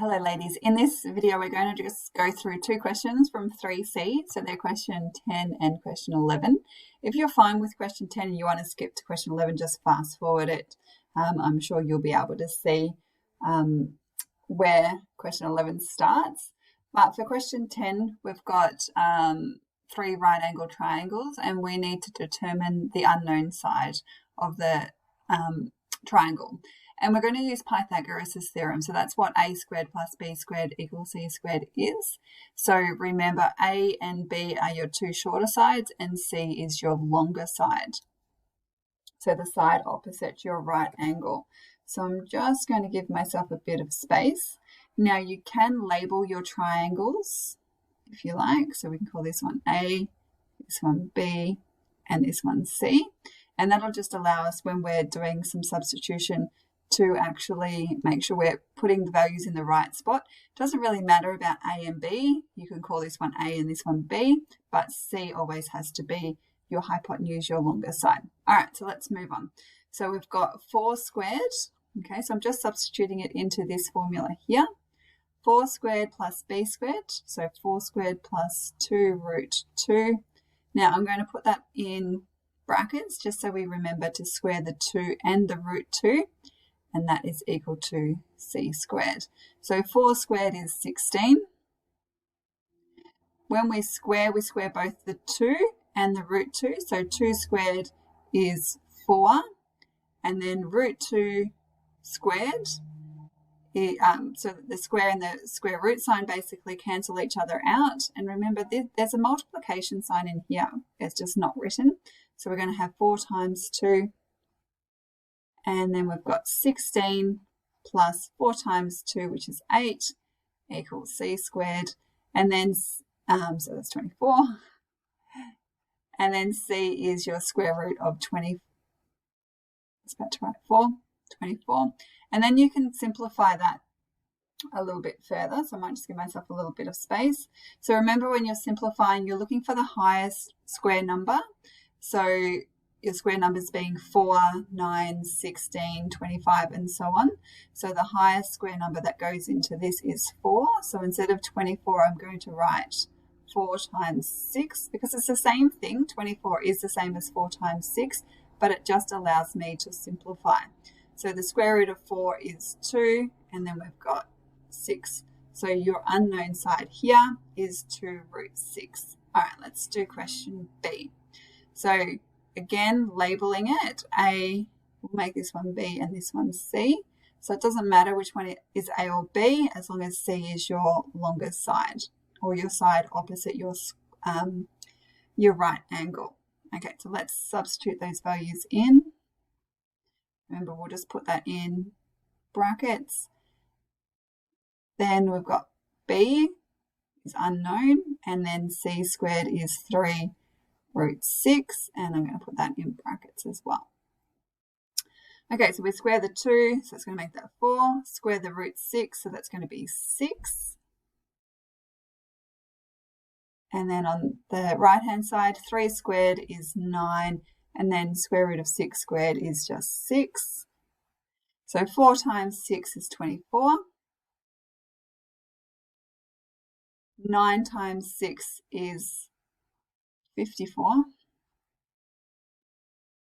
Hello ladies, in this video we're going to just go through two questions from 3C, so they're question 10 and question 11. If you're fine with question 10 and you want to skip to question 11, just fast forward it. I'm sure you'll be able to see where question 11 starts. But for question 10, we've got three right angle triangles and we need to determine the unknown side of the triangle. And we're going to use Pythagoras' theorem. So that's what a squared plus b squared equals c squared is. So remember, a and b are your two shorter sides and c is your longer side. So the side opposite your right angle. So I'm just going to give myself a bit of space. Now you can label your triangles if you like. So we can call this one A, this one B, and this one C. And that'll just allow us, when we're doing some substitution, to actually make sure we're putting the values in the right spot. It doesn't really matter about A and B. You can call this one A and this one B, but C always has to be your hypotenuse, your longer side. All right, so let's move on. So we've got 4 squared. Okay, so I'm just substituting it into this formula here. 4 squared plus b squared, so 4 squared plus 2 root 2. Now I'm going to put that in brackets just so we remember to square the 2 and the root 2. And that is equal to c squared. So 4 squared is 16. When we square both the 2 and the root 2. So 2 squared is 4. And then root 2 squared. So the square and the square root sign basically cancel each other out. And remember, there's a multiplication sign in here. It's just not written. So we're going to have 4 times 2. And then we've got 16 plus 4 times 2, which is 8, equals c squared. And then, so that's 24. And then c is your square root of 20. It's about to write 24. And then you can simplify that a little bit further. So I might just give myself a little bit of space. So remember, when you're simplifying, you're looking for the highest square number. So your square numbers being 4, 9, 16, 25, and so on. So the highest square number that goes into this is 4. So instead of 24, I'm going to write 4 times 6, because it's the same thing. 24 is the same as 4 times 6, but it just allows me to simplify. So the square root of 4 is 2, and then we've got 6. So your unknown side here is 2 root 6. All right, let's do question B. So again, labeling it, A, we'll make this one B and this one C. So it doesn't matter which one is A or B, as long as C is your longest side, or your side opposite your right angle. Okay, so let's substitute those values in. Remember, we'll just put that in brackets. Then we've got B is unknown, and then C squared is 3 root 6, and I'm going to put that in brackets as well. Okay, so we square the 2, so it's going to make that 4. Square the root 6, so that's going to be 6. And then on the right-hand side, 3 squared is 9, and then square root of 6 squared is just 6. So 4 times 6 is 24. 9 times 6 is 54.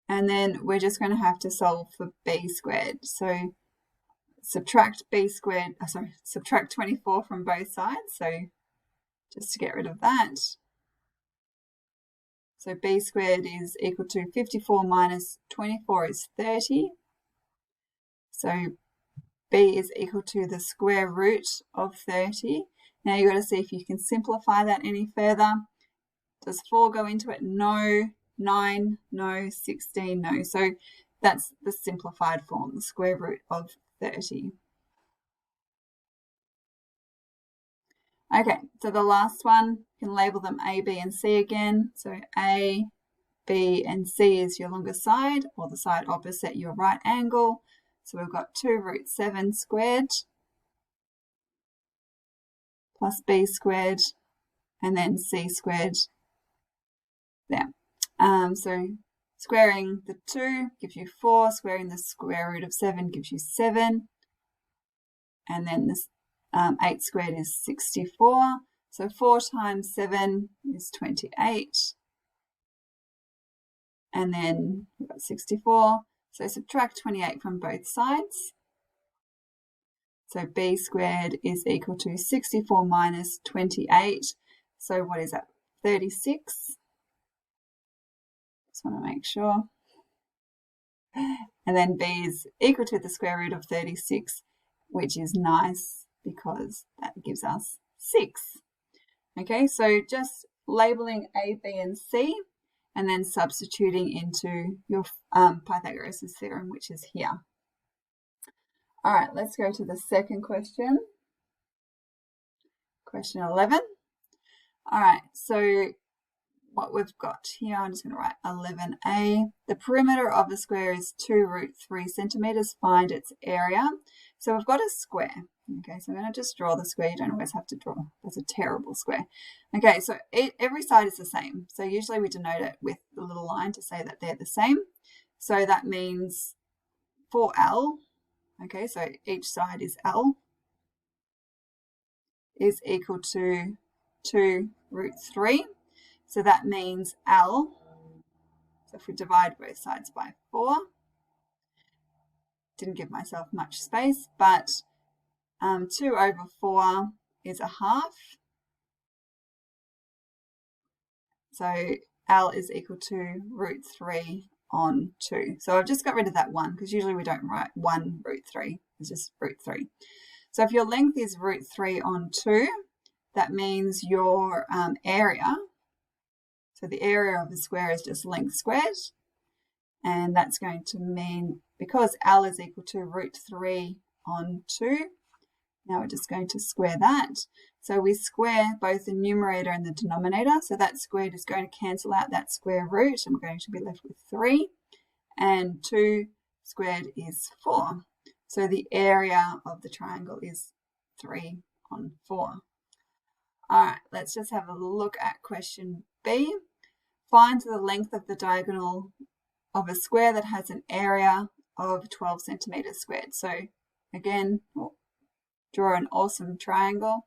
And then we're just going to have to solve for b squared. So subtract b squared, subtract 24 from both sides. So just to get rid of that. So b squared is equal to 54 minus 24 is 30. So b is equal to the square root of 30. Now you've got to see if you can simplify that any further. Does 4 go into it? No. 9, no. 16, no. So that's the simplified form, the square root of 30. Okay, so the last one, you can label them A, B, and C again. So A, B, and C is your longest side, or the side opposite your right angle. So we've got 2 root 7 squared plus B squared, and then C squared. There. So squaring the 2 gives you 4, squaring the square root of 7 gives you 7, and then this 8 squared is 64. So 4 times 7 is 28. And then we've got 64. So subtract 28 from both sides. So b squared is equal to 64 minus 28. So what is that? 36. Just want to make sure. And then b is equal to the square root of 36, which is nice because that gives us 6. Okay, so just labeling A, B, and C, and then substituting into your Pythagoras' theorem, which is here. All right, let's go to the second question. Question 11. All right, so what we've got here, I'm just going to write 11a. The perimeter of a square is 2 root 3 centimeters. Find its area. So we've got a square. Okay, so I'm going to just draw the square. You don't always have to draw. That's a terrible square. Okay, so every side is the same. So usually we denote it with a little line to say that they're the same. So that means for L, okay, so each side is L, is equal to 2 root 3. So that means L, so if we divide both sides by 4, didn't give myself much space, but 2 over 4 is a half. So L is equal to root 3 on 2. So I've just got rid of that 1 because usually we don't write 1 root 3. It's just root 3. So if your length is root 3 on 2, that means your area, so the area of the square is just length squared. And that's going to mean, because L is equal to root 3 on 2, now we're just going to square that. So we square both the numerator and the denominator. So that squared is going to cancel out that square root, and we're going to be left with 3. And 2 squared is 4. So the area of the triangle is 3 on 4. All right, let's just have a look at question B. Find the length of the diagonal of a square that has an area of 12 centimeters squared. So again, we'll draw an awesome triangle.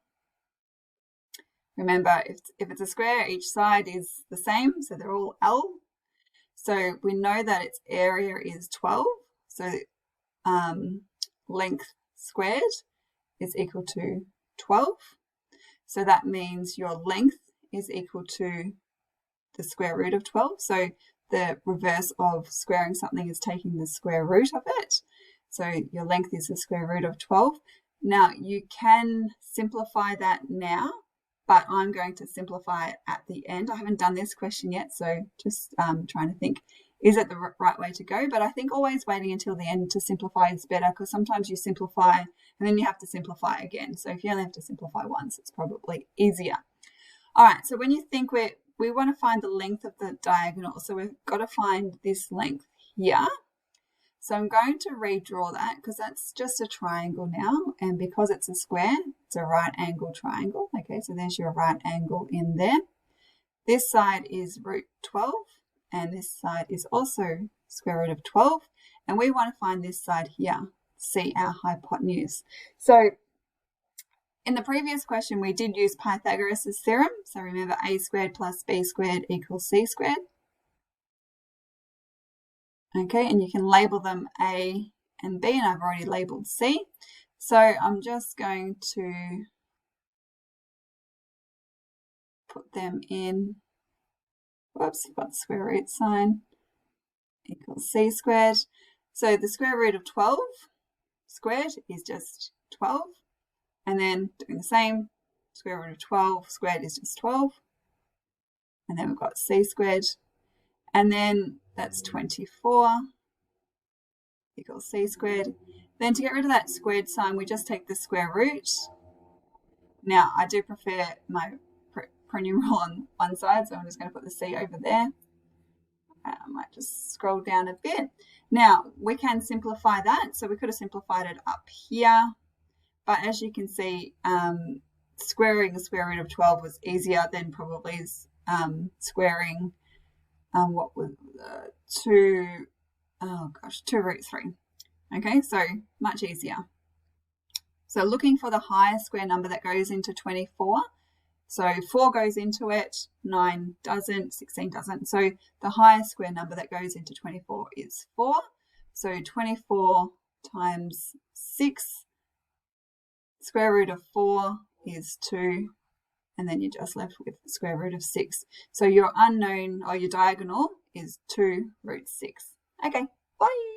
Remember, if it's a square, each side is the same, so they're all L. So we know that its area is 12. So length squared is equal to 12. So that means your length is equal to the square root of 12. So the reverse of squaring something is taking the square root of it. So your length is the square root of 12. Now you can simplify that now, but I'm going to simplify it at the end. I haven't done this question yet, so just trying to think, is it the right way to go? But I think always waiting until the end to simplify is better, because sometimes you simplify and then you have to simplify again. So if you only have to simplify once, it's probably easier. All right, so when you think we want to find the length of the diagonal, so we've got to find this length here. So I'm going to redraw that because that's just a triangle now, and because it's a square, it's a right angle triangle. Okay, so there's your right angle in there. This side is root 12, and this side is also square root of 12, and we want to find this side here, C, our hypotenuse. So in the previous question, we did use Pythagoras' theorem. So remember, a squared plus b squared equals c squared. Okay, and you can label them A and B, and I've already labeled C. So I'm just going to put them in, whoops, I've got the square root sign, equals C squared. So the square root of 12 squared is just 12. And then doing the same, square root of 12 squared is just 12. And then we've got C squared. And then that's 24 equals C squared. Then to get rid of that squared sign, we just take the square root. Now, I do prefer my prenumeral on one side, so I'm just going to put the C over there. I might just scroll down a bit. Now, we can simplify that. So we could have simplified it up here. But as you can see, squaring the square root of 12 was easier than probably squaring what was 2 root 3. Okay, so much easier. So looking for the highest square number that goes into 24. So 4 goes into it, 9 doesn't, 16 doesn't. So the highest square number that goes into 24 is 4. So 24 times 6, square root of 4 is 2. And then you're just left with the square root of 6. So your unknown, or your diagonal, is 2 root 6. Okay, bye.